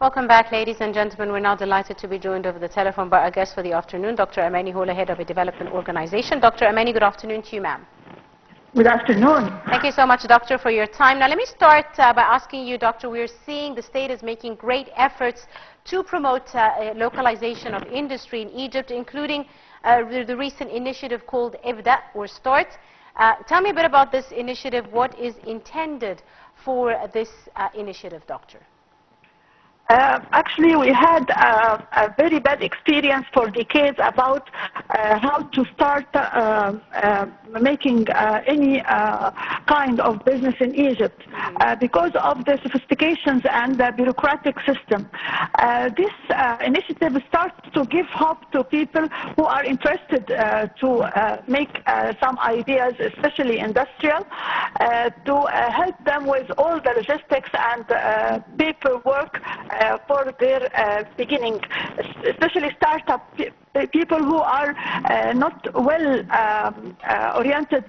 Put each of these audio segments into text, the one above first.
Welcome back, ladies and gentlemen. We're now delighted to be joined over the telephone by our guest for the afternoon, Dr. Amany, Hola, head of a development organization. Dr. Amany, good afternoon to you, ma'am. Good afternoon. Thank you so much, Doctor, for your time. Now, let me start by asking you, Doctor, we're seeing the state is making great efforts to promote localization of industry in Egypt, including the recent initiative called IBDA, or START. Tell me a bit about this initiative. What is intended for this initiative, Doctor? Actually, we had a very bad experience for decades about how to start making any kind of business in Egypt because of the sophistications and the bureaucratic system. This initiative starts to give hope to people who are interested to make some ideas, especially industrial, to help them with all the logistics and paperwork for their beginning, especially startup people who are not well oriented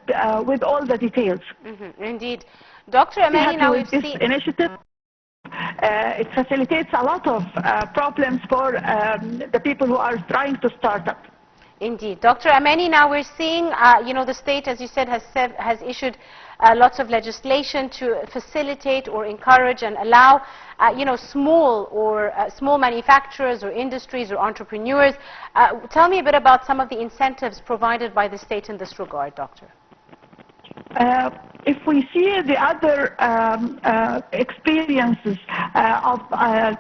with all the details. Indeed. Dr. Amany, now we've this seen initiative. It facilitates a lot of problems for the people who are trying to start up. Indeed. Dr. Amany, now we're seeing, the state, as you said, has issued lots of legislation to facilitate or encourage and allow, small manufacturers or industries or entrepreneurs. Tell me a bit about some of the incentives provided by the state in this regard, Doctor. If we see the other experiences of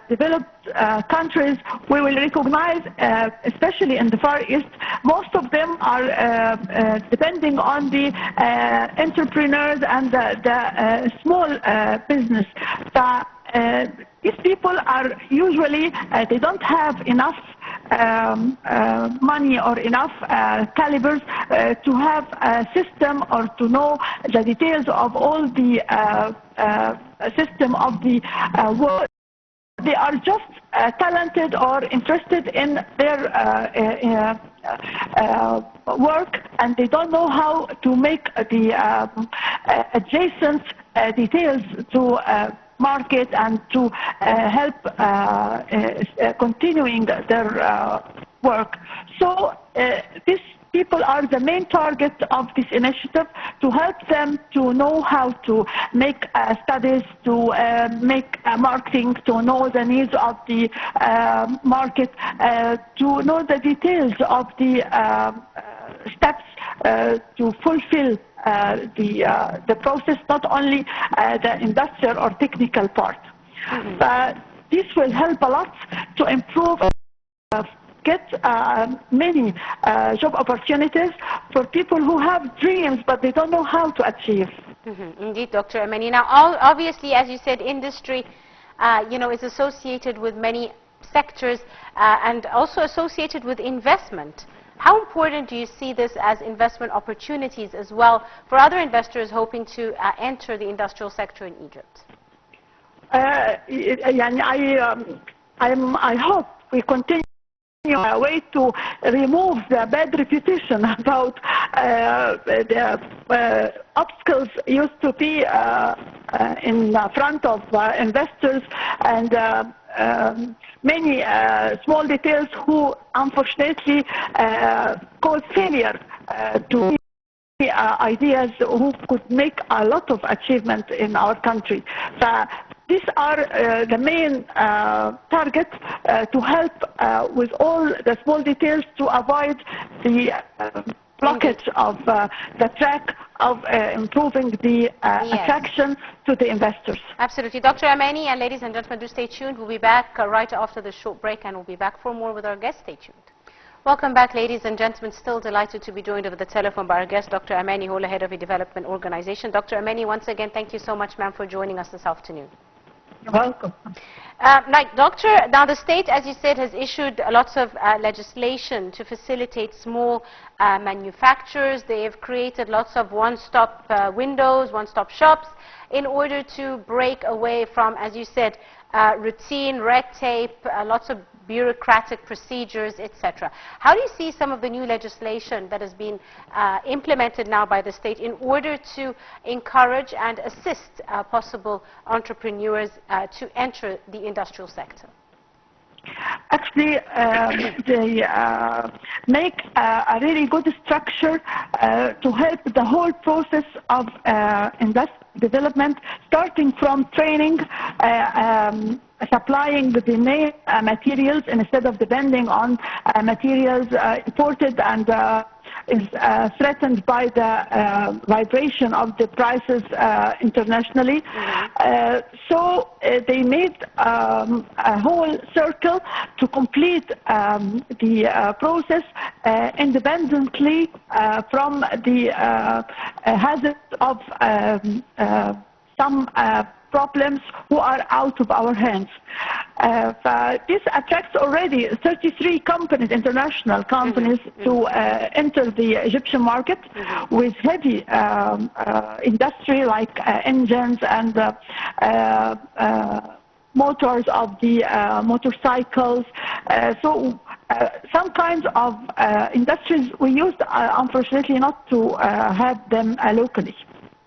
developed countries, we will recognize, especially in the Far East, most of them are depending on the entrepreneurs and the small business. These people are usually, they don't have enough money or enough calibers to have a system or to know the details of all the system of the world. They are just talented or interested in their work, and they don't know how to make the adjacent details to market and to help continuing their work. So these people are the main target of this initiative, to help them to know how to make studies, to make marketing, to know the needs of the market, to know the details of the steps to fulfill the process, not only the industrial or technical part. But this will help a lot to improve, get many job opportunities for people who have dreams but they don't know how to achieve. Indeed, Dr. Amany. Now, obviously, as you said, industry, is associated with many sectors and also associated with investment. How important do you see this as investment opportunities as well for other investors hoping to enter the industrial sector in Egypt? I hope we continue a way to remove the bad reputation about the obstacles used to be in front of investors and many small details who unfortunately cause failure to ideas who could make a lot of achievement in our country. These are the main targets to help with all the small details to avoid the blockage of the track of improving the attraction to the investors. Absolutely. Dr. Amany, and ladies and gentlemen, do stay tuned. We'll be back right after the short break, and we'll be back for more with our guest. Stay tuned. Welcome back, ladies and gentlemen. Still delighted to be joined over the telephone by our guest, Dr. Amany, Hola, head of a development organization. Dr. Amany, once again, thank you so much, ma'am, for joining us this afternoon. You're welcome. Doctor, now the state, as you said, has issued lots of legislation to facilitate small manufacturers. They have created lots of one-stop windows, one-stop shops, in order to break away from, as you said, routine, red tape, lots of bureaucratic procedures, etc. How do you see some of the new legislation that has been implemented now by the state in order to encourage and assist possible entrepreneurs to enter the industrial sector? Actually, they make a really good structure to help the whole process of development, starting from training, supplying the main materials instead of depending on materials imported and is threatened by the vibration of the prices internationally. So they made a whole circle to complete the process independently from the hazards of some problems who are out of our hands. This attracts already 33 companies, international companies, to enter the Egyptian market with heavy industry like engines and motors of the motorcycles. So some kinds of industries we used, unfortunately, not to have them locally.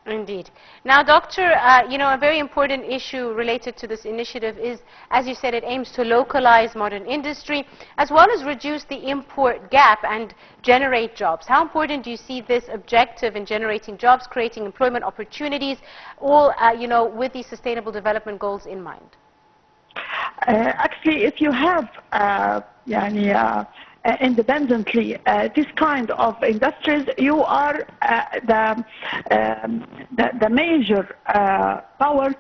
Indeed. Now, Doctor, you know, a very important issue related to this initiative is, as you said, it aims to localize modern industry as well as reduce the import gap and generate jobs. How important do you see this objective in generating jobs, creating employment opportunities, all, you know, with these sustainable development goals in mind? Actually, if you have independently this kind of industries, you are the major power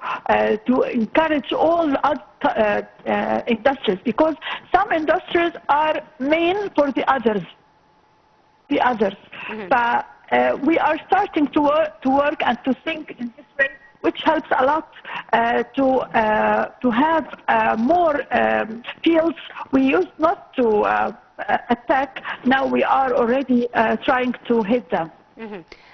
to encourage all other industries, because some industries are main for the others. But we are starting to work and to think in this way, which helps a lot to have more fields we used not to attack. Now we are already trying to hit them.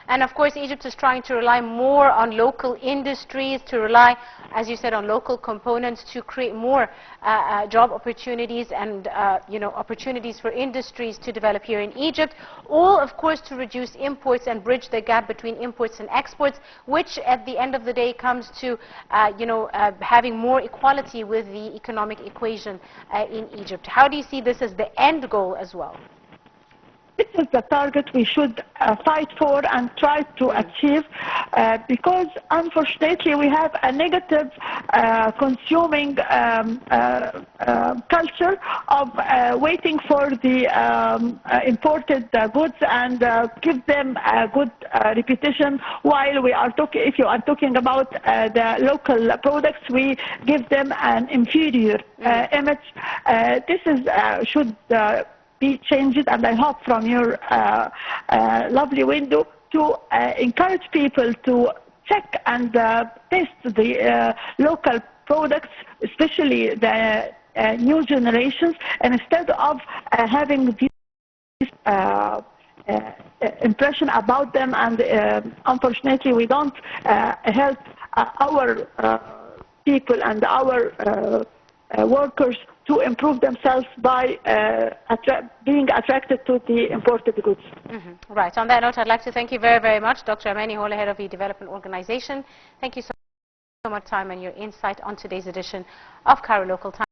And of course, Egypt is trying to rely more on local industries, to rely, as you said, on local components to create more job opportunities and you know, opportunities for industries to develop here in Egypt. All, of course, to reduce imports and bridge the gap between imports and exports, which at the end of the day comes to you know, having more equality with the economic equation in Egypt. How do you see this as the end goal as well? This is the target we should fight for and try to achieve, because unfortunately we have a negative consuming culture of waiting for the imported goods and give them a good reputation, while we are talking, if you are talking about the local products, we give them an inferior image. This is should be changed, and I hope from your lovely window to encourage people to check and test the local products, especially the new generations, and instead of having this impression about them, and unfortunately we don't help our people and our workers to improve themselves by being attracted to the imported goods. Right. On that note, I'd like to thank you very, very much, Dr. Amany, Hola, Head of the Development Organization. Thank you so much for your time and your insight on today's edition of Cairo Local Time.